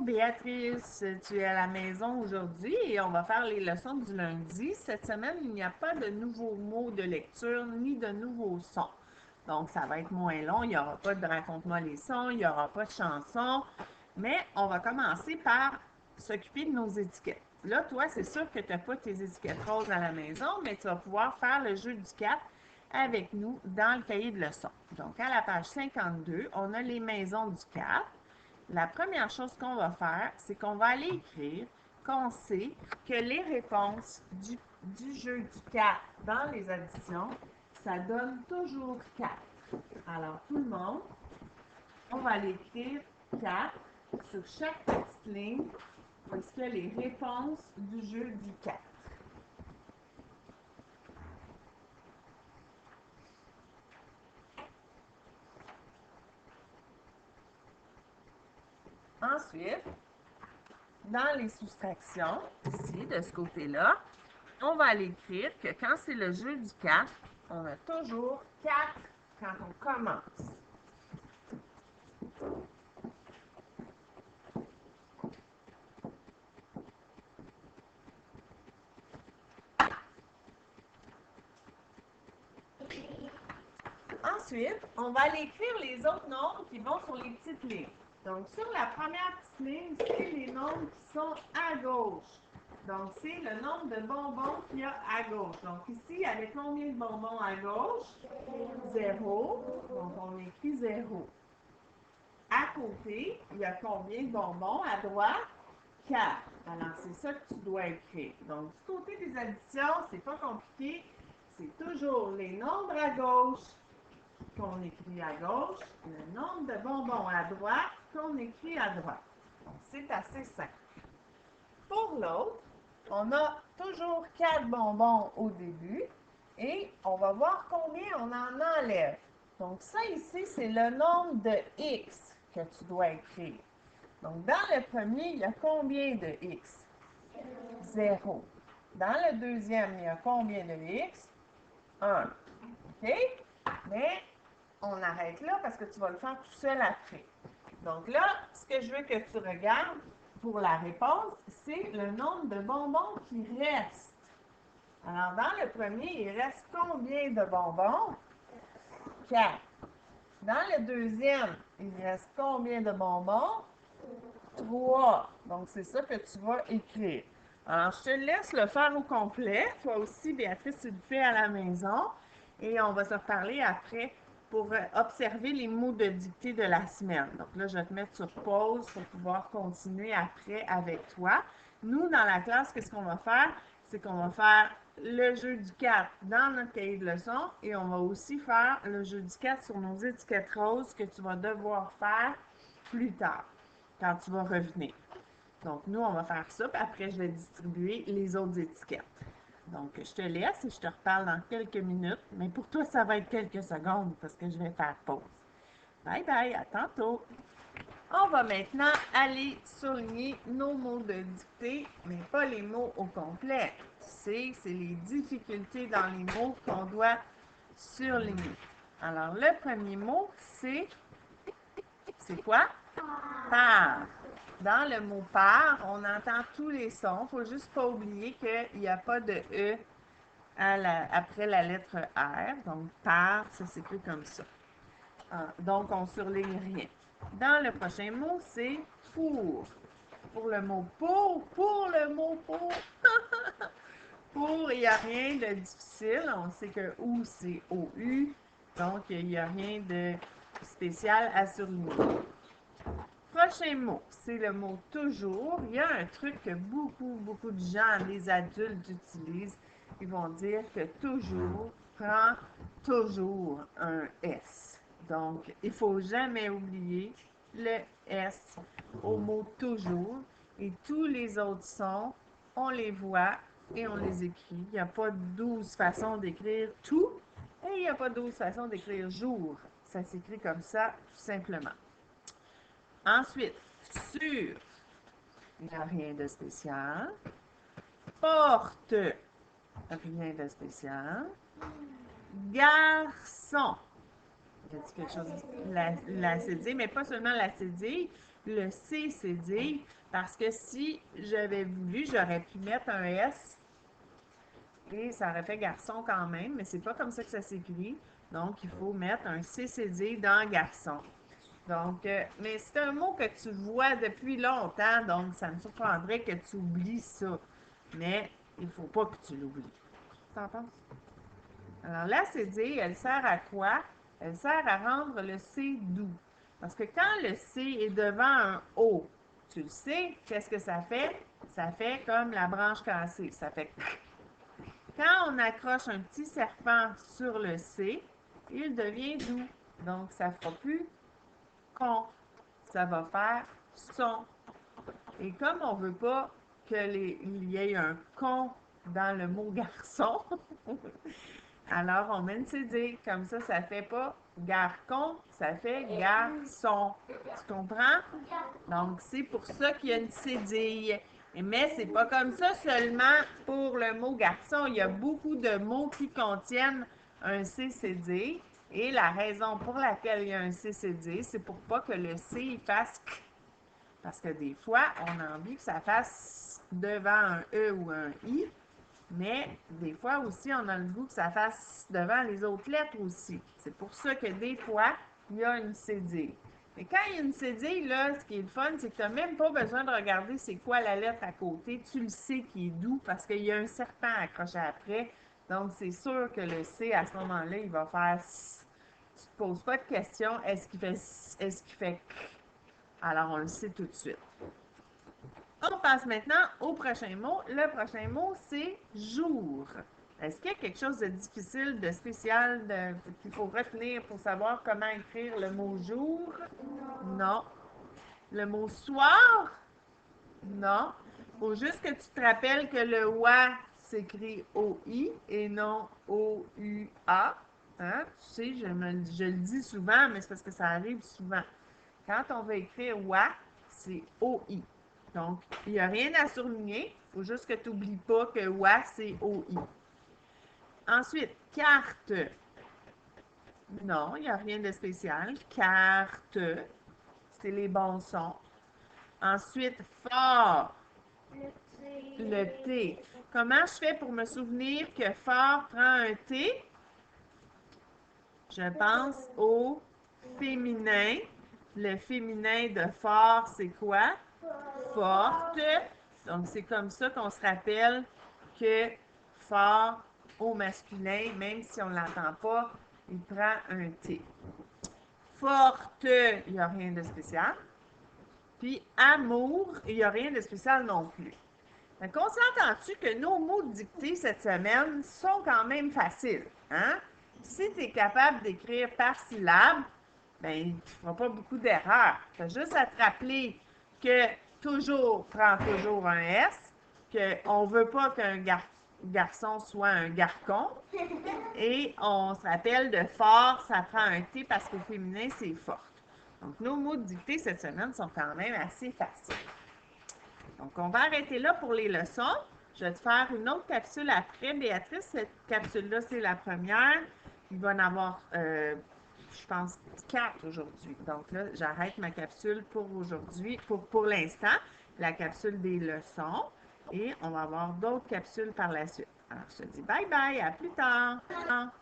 Béatrice, tu es à la maison aujourd'hui et on va faire les leçons du lundi. Cette semaine, il n'y a pas de nouveaux mots de lecture ni de nouveaux sons. Donc, ça va être moins long. Il n'y aura pas de raconte-moi les sons, il n'y aura pas de chansons. Mais on va commencer par s'occuper de nos étiquettes. Là, toi, c'est sûr que tu n'as pas tes étiquettes roses à la maison, mais tu vas pouvoir faire le jeu du 4 avec nous dans le cahier de leçons. Donc, à la page 52, on a les maisons du 4. La première chose qu'on va faire, c'est qu'on va aller écrire qu'on sait que les réponses du jeu du 4 dans les additions, ça donne toujours 4. Alors, tout le monde, on va aller écrire 4 sur chaque petite ligne parce que les réponses du jeu du 4. Ensuite, dans les soustractions, ici, de ce côté-là, on va aller écrire que quand c'est le jeu du 4, on a toujours 4 quand on commence. Ensuite, on va aller écrire les autres nombres qui vont sur les petites lignes. Donc, sur la première petite ligne, c'est les nombres qui sont à gauche. Donc, c'est le nombre de bonbons qu'il y a à gauche. Donc, ici, il y avait combien de bonbons à gauche? 0. Donc, on écrit 0. À côté, il y a combien de bonbons? À droite? 4. Alors, c'est ça que tu dois écrire. Donc, du côté des additions, c'est pas compliqué. C'est toujours les nombres à gauche qu'on écrit à gauche, le nombre de bonbons à droite qu'on écrit à droite. Donc, c'est assez simple. Pour l'autre, on a toujours 4 bonbons au début et on va voir combien on en enlève. Donc, ça ici, c'est le nombre de X que tu dois écrire. Donc, dans le premier, il y a combien de X? 0. Dans le deuxième, il y a combien de X? 1. OK? Mais on arrête là parce que tu vas le faire tout seul après. Donc là, ce que je veux que tu regardes pour la réponse, c'est le nombre de bonbons qui restent. Alors, dans le premier, il reste combien de bonbons? 4. Dans le deuxième, il reste combien de bonbons? 3. Donc, c'est ça que tu vas écrire. Alors, je te laisse le faire au complet. Toi aussi, Béatrice, tu le fais à la maison. Et on va se reparler après pour observer les mots de dictée de la semaine. Donc là, je vais te mettre sur pause pour pouvoir continuer après avec toi. Nous, dans la classe, qu'est-ce qu'on va faire? C'est qu'on va faire le jeu du 4 dans notre cahier de leçons et on va aussi faire le jeu du 4 sur nos étiquettes roses que tu vas devoir faire plus tard, quand tu vas revenir. Donc, nous, on va faire ça, puis après, je vais distribuer les autres étiquettes. Donc, je te laisse et je te reparle dans quelques minutes. Mais pour toi, ça va être quelques secondes parce que je vais faire pause. Bye bye, à tantôt. On va maintenant aller souligner nos mots de dictée, mais pas les mots au complet. C'est les difficultés dans les mots qu'on doit surligner. Alors, le premier mot, c'est quoi? Par. Dans le mot par, on entend tous les sons. Il ne faut juste pas oublier qu'il n'y a pas de E après la lettre R. Donc, par, ça s'écrit comme ça. Donc, on ne surligne rien. Dans le prochain mot, c'est pour. Pour le mot pour le mot pour. Pour, il n'y a rien de difficile. On sait que ou, c'est OU. Donc, il n'y a rien de spécial à surligner. Prochain mot, c'est le mot toujours. Il y a un truc que beaucoup de gens, les adultes, utilisent. Ils vont dire que toujours prend toujours un S. Donc, il ne faut jamais oublier le S au mot toujours. Et tous les autres sons, on les voit et on les écrit. Il n'y a pas 12 façons d'écrire tout et il n'y a pas 12 façons d'écrire jour. Ça s'écrit comme ça, tout simplement. Ensuite, sur, il n'y a rien de spécial. Porte, rien de spécial. Garçon, il y a quelque chose, la cédille, mais pas seulement la cédille. le C cédille, parce que si j'avais voulu, j'aurais pu mettre un S et ça aurait fait garçon quand même, mais c'est pas comme ça que ça s'écrit. Donc, il faut mettre un C cédille dans garçon. Donc, mais c'est un mot que tu vois depuis longtemps, donc ça me surprendrait que tu oublies ça. Mais il ne faut pas que tu l'oublies. T'en penses? Alors, la cédille, elle sert à quoi? Elle sert à rendre le C doux. Parce que quand le C est devant un O, tu le sais, qu'est-ce que ça fait? Ça fait comme la branche cassée. Ça fait quand on accroche un petit serpent sur le C, il devient doux. Donc, ça ne fera plus con. Ça va faire son. Et comme on ne veut pas qu'il y ait un con dans le mot garçon, alors on met une cédille. Comme ça fait pas garcon, ça fait garçon. Tu comprends? Donc, c'est pour ça qu'il y a une cédille. Mais c'est pas comme ça seulement pour le mot garçon. Il y a beaucoup de mots qui contiennent un C cédille. Et la raison pour laquelle il y a un C cédille, c'est pour pas que le C il fasse k. Parce que des fois, on a envie que ça fasse devant un E ou un I. Mais des fois aussi, on a le goût que ça fasse devant les autres lettres aussi. C'est pour ça que des fois, il y a une cédille. Mais quand il y a une cédille, là, ce qui est le fun, c'est que tu n'as même pas besoin de regarder c'est quoi la lettre à côté. Tu le sais qui est doux parce qu'il y a un serpent accroché après. Donc, c'est sûr que le C, à ce moment-là, il va faire... Tu ne te poses pas de questions. Est-ce qu'il fait... Alors, on le sait tout de suite. On passe maintenant au prochain mot. Le prochain mot, c'est jour. Est-ce qu'il y a quelque chose de difficile, de spécial, qu'il faut retenir pour savoir comment écrire le mot jour? Non. Le mot soir? Non. Il faut juste que tu te rappelles que le OA s'écrit O-I et non O-U-A. Hein? Tu sais, je le dis souvent, mais c'est parce que ça arrive souvent. Quand on va écrire OA, c'est O-I. Donc, il n'y a rien à surligner. Il faut juste que tu n'oublies pas que OA, c'est O-I. Ensuite, carte. Non, il n'y a rien de spécial. Carte, c'est les bons sons. Ensuite, fort. Le T. Comment je fais pour me souvenir que fort prend un T? Je pense au féminin. Le féminin de fort, c'est quoi? Forte. Donc, c'est comme ça qu'on se rappelle que fort au masculin, même si on ne l'entend pas, il prend un T. Forte, il n'y a rien de spécial. Puis amour, il n'y a rien de spécial non plus. Donc, on s'entend-tu que nos mots dictés cette semaine sont quand même faciles, hein? Si tu es capable d'écrire par syllabe, ben, tu ne feras pas beaucoup d'erreurs. Tu as juste à te rappeler que toujours prend toujours un S, qu'on ne veut pas qu'un garçon soit un garcon. Et on se rappelle de fort, ça prend un T parce qu'au féminin, c'est forte. Donc, nos mots dictés cette semaine sont quand même assez faciles. Donc, on va arrêter là pour les leçons. Je vais te faire une autre capsule après, Béatrice. Cette capsule-là, c'est la première. Il va en avoir, je pense, 4 aujourd'hui. Donc là, j'arrête ma capsule pour aujourd'hui, pour l'instant, la capsule des leçons. Et on va avoir d'autres capsules par la suite. Alors, je te dis bye bye, à plus tard.